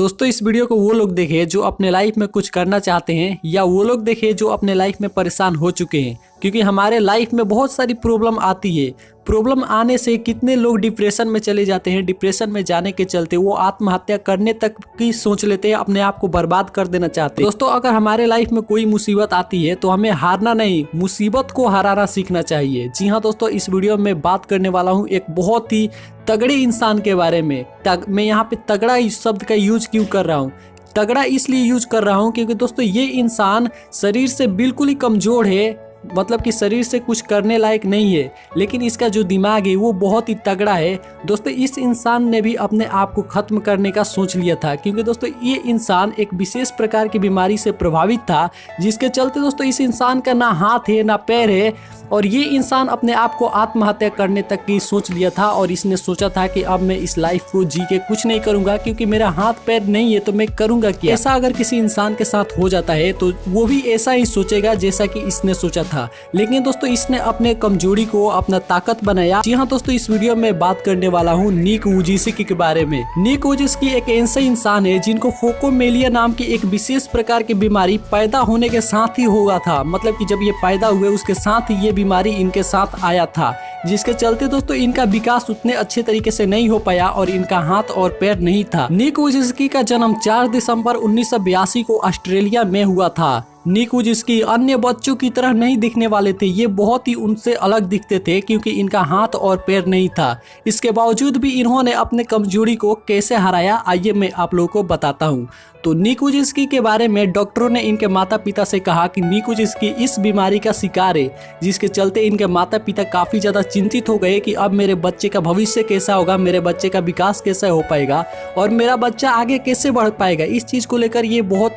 दोस्तों इस वीडियो को वो लोग देखें जो अपने लाइफ में कुछ करना चाहते हैं या वो लोग देखें जो अपने लाइफ में परेशान हो चुके हैं, क्योंकि हमारे लाइफ में बहुत सारी प्रॉब्लम आती है। प्रॉब्लम आने से कितने लोग डिप्रेशन में चले जाते हैं। डिप्रेशन में जाने के चलते वो आत्महत्या करने तक की सोच लेते हैं, अपने आप को बर्बाद कर देना चाहते हैं। दोस्तों अगर हमारे लाइफ में कोई मुसीबत आती है तो हमें हारना नहीं, मुसीबत को हराना सीखना चाहिए। जी हाँ दोस्तों, इस वीडियो में बात करने वाला हूँ एक बहुत ही तगड़े इंसान के बारे में। मैं यहाँ पे तगड़ा इस शब्द का यूज क्यों कर रहा हूँ? तगड़ा इसलिए यूज कर रहा हूँ क्योंकि दोस्तों ये इंसान शरीर से बिल्कुल ही कमजोर है, मतलब कि शरीर से कुछ करने लायक नहीं है, लेकिन इसका जो दिमाग है वो बहुत ही तगड़ा है। दोस्तों इस इंसान ने भी अपने आप को खत्म करने का सोच लिया था, क्योंकि दोस्तों ये इंसान एक विशेष प्रकार की बीमारी से प्रभावित था, जिसके चलते दोस्तों इस इंसान का ना हाथ है ना पैर है, और ये इंसान अपने आप को आत्महत्या करने तक की सोच लिया था। और इसने सोचा था कि अब मैं इस लाइफ को जी के कुछ नहीं करूंगा, क्योंकि मेरा हाथ पैर नहीं है तो मैं करूंगा क्या। ऐसा अगर किसी इंसान के साथ हो जाता है तो वो भी ऐसा ही सोचेगा जैसा कि इसने सोचा था। लेकिन दोस्तों इसने अपने कमजोरी को अपना ताकत बनाया। जी हाँ दोस्तों, इस वीडियो में बात करने वाला हूँ निक वुजिसिकी के बारे में। निक वुजिसिकी एक ऐसा इंसान है जिनको फोकोमेलिया नाम की एक विशेष प्रकार की बीमारी पैदा होने के साथ ही हुआ था। मतलब कि जब ये पैदा हुए उसके साथ ही ये बीमारी इनके साथ आया था, जिसके चलते दोस्तों इनका विकास उतने अच्छे तरीके से नहीं हो पाया और इनका हाथ और पैर नहीं था। निक वुजिसिकी का जन्म 4 दिसंबर 1982 को ऑस्ट्रेलिया में हुआ था। निक वुजिसिकी अन्य बच्चों की तरह नहीं दिखने वाले थे, ये बहुत ही उनसे अलग दिखते थे क्योंकि इनका हाथ और पैर नहीं था। इसके बावजूद भी इन्होंने अपने कमजोरी को कैसे हराया, आइए मैं आप लोगों को बताता हूँ। तो निक वुजिसिकी के बारे में डॉक्टरों ने इनके माता पिता से कहा कि निक वुजिसिकी इस बीमारी का शिकार है, जिसके चलते इनके माता पिता काफ़ी ज़्यादा चिंतित हो गए कि अब मेरे बच्चे का भविष्य कैसा होगा, मेरे बच्चे का विकास कैसे हो पाएगा और मेरा बच्चा आगे कैसे बढ़ पाएगा। इस चीज़ को लेकर ये बहुत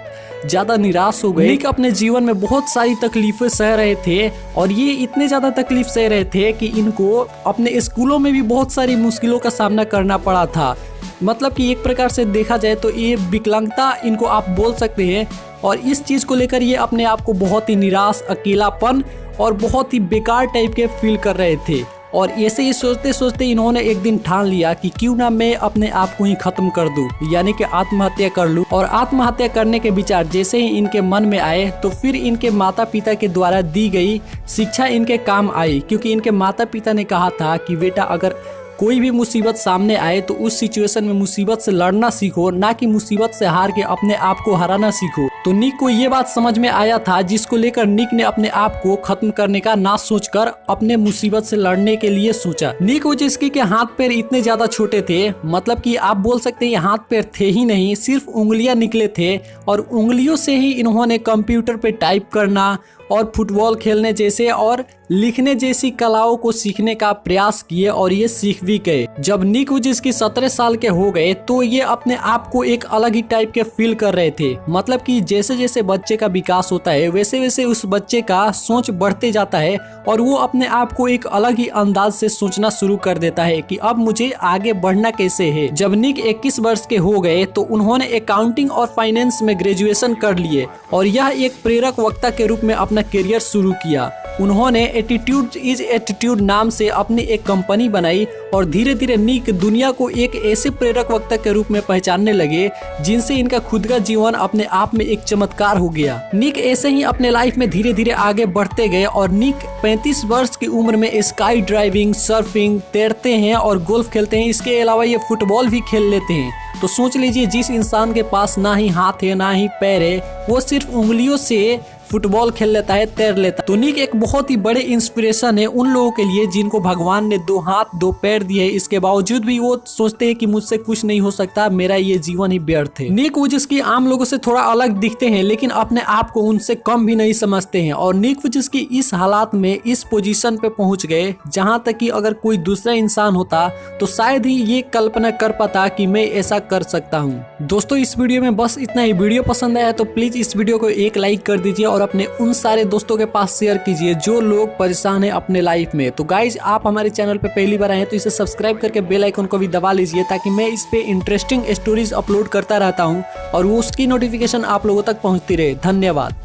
ज़्यादा निराश हो गए। निक अपने जीवन में बहुत सारी तकलीफें सह रहे थे और ये इतने ज़्यादा तकलीफ सह रहे थे कि इनको अपने स्कूलों में भी बहुत सारी मुश्किलों का सामना करना पड़ा था। मतलब कि एक प्रकार से देखा जाए तो ये विकलांगता इनको आप बोल सकते हैं, और इस चीज़ को लेकर ये अपने आप को बहुत ही निराश, अकेलापन और बहुत ही बेकार टाइप के फील कर रहे थे। और ऐसे ही सोचते सोचते इन्होंने एक दिन ठान लिया कि क्यों ना मैं अपने आप को ही खत्म कर दूं, यानी कि आत्महत्या कर लूं। और आत्महत्या करने के विचार जैसे ही इनके मन में आए तो फिर इनके माता पिता के द्वारा दी गई शिक्षा इनके काम आई, क्योंकि इनके माता पिता ने कहा था कि बेटा अगर कोई भी मुसीबत सामने आए तो उस सिचुएशन में मुसीबत से लड़ना सीखो, ना कि मुसीबत से हार के अपने आप को हराना सीखो। तो निक को ये बात समझ में आया था, जिसको लेकर निक ने अपने आप को खत्म करने का ना सोचकर अपने मुसीबत से लड़ने के लिए सोचा। निक वुजिसिकी के हाथ पैर इतने ज्यादा छोटे थे, मतलब कि आप बोल सकते हैं हाथ पैर थे ही नहीं, सिर्फ उंगलियां निकले थे, और उंगलियों से ही इन्होंने कंप्यूटर पे टाइप करना और फुटबॉल खेलने जैसे और लिखने जैसी कलाओं को सीखने का प्रयास किए, और ये सीख भी गए। जब निक वुजिसिकी 17 साल के हो गए तो ये अपने आप को एक अलग ही टाइप के फील कर रहे थे। मतलब कि जैसे जैसे बच्चे का विकास होता है वैसे वैसे उस बच्चे का सोच बढ़ते जाता है, और वो अपने आप को एक अलग ही अंदाज से सोचना शुरू कर देता है कि अब मुझे आगे बढ़ना कैसे है। जब निक 21 वर्ष के हो गए तो उन्होंने अकाउंटिंग और फाइनेंस में ग्रेजुएशन कर लिए, और यह एक प्रेरक वक्ता के रूप में अपना करियर शुरू किया। उन्होंने एटीट्यूड इज एटीट्यूड नाम से अपनी एक कंपनी बनाई, और धीरे धीरे निक दुनिया को एक ऐसे प्रेरक वक्ता के रूप में पहचानने लगे जिनसे इनका खुद का जीवन अपने आप में एक चमत्कार हो गया। निक ऐसे ही अपने लाइफ में धीरे धीरे आगे बढ़ते गए, और निक 35 वर्ष की उम्र में स्काई ड्राइविंग, सर्फिंग, तैरते हैं और गोल्फ खेलते हैं। इसके अलावा ये फुटबॉल भी खेल लेते हैं। तो सोच लीजिए, जिस इंसान के पास ना ही हाथ है ना ही पैर है, वो सिर्फ उंगलियों से फुटबॉल खेल लेता है, तैर लेता है। तो निक एक बहुत ही बड़े इंस्पिरेशन है उन लोगों के लिए जिनको भगवान ने 2 हाथ 2 पैर दिए, इसके बावजूद भी वो सोचते हैं कि मुझसे कुछ नहीं हो सकता, मेरा ये जीवन ही व्यर्थ है। निक वुजिसिकी आम लोगों से थोड़ा अलग दिखते हैं, लेकिन अपने आप को उनसे कम भी नहीं समझते हैं। और निक वुजिसिकी इस हालात में इस पोजीशन पे पहुंच गए जहां तक कि अगर कोई दूसरा इंसान होता तो शायद ही ये कल्पना कर पाता कि मैं ऐसा कर सकता हूँ। दोस्तों इस वीडियो में बस इतना ही। वीडियो पसंद आया तो प्लीज इस वीडियो को एक लाइक कर दीजिए और अपने उन सारे दोस्तों के पास शेयर कीजिए जो लोग परेशान हैं अपने लाइफ में। तो गाइज आप हमारे चैनल पे पहली बार आए हैं तो इसे सब्सक्राइब करके बेल आइकन को भी दबा लीजिए, ताकि मैं इस पे इंटरेस्टिंग स्टोरीज अपलोड करता रहता हूँ और वो उसकी नोटिफिकेशन आप लोगों तक पहुँचती रहे। धन्यवाद।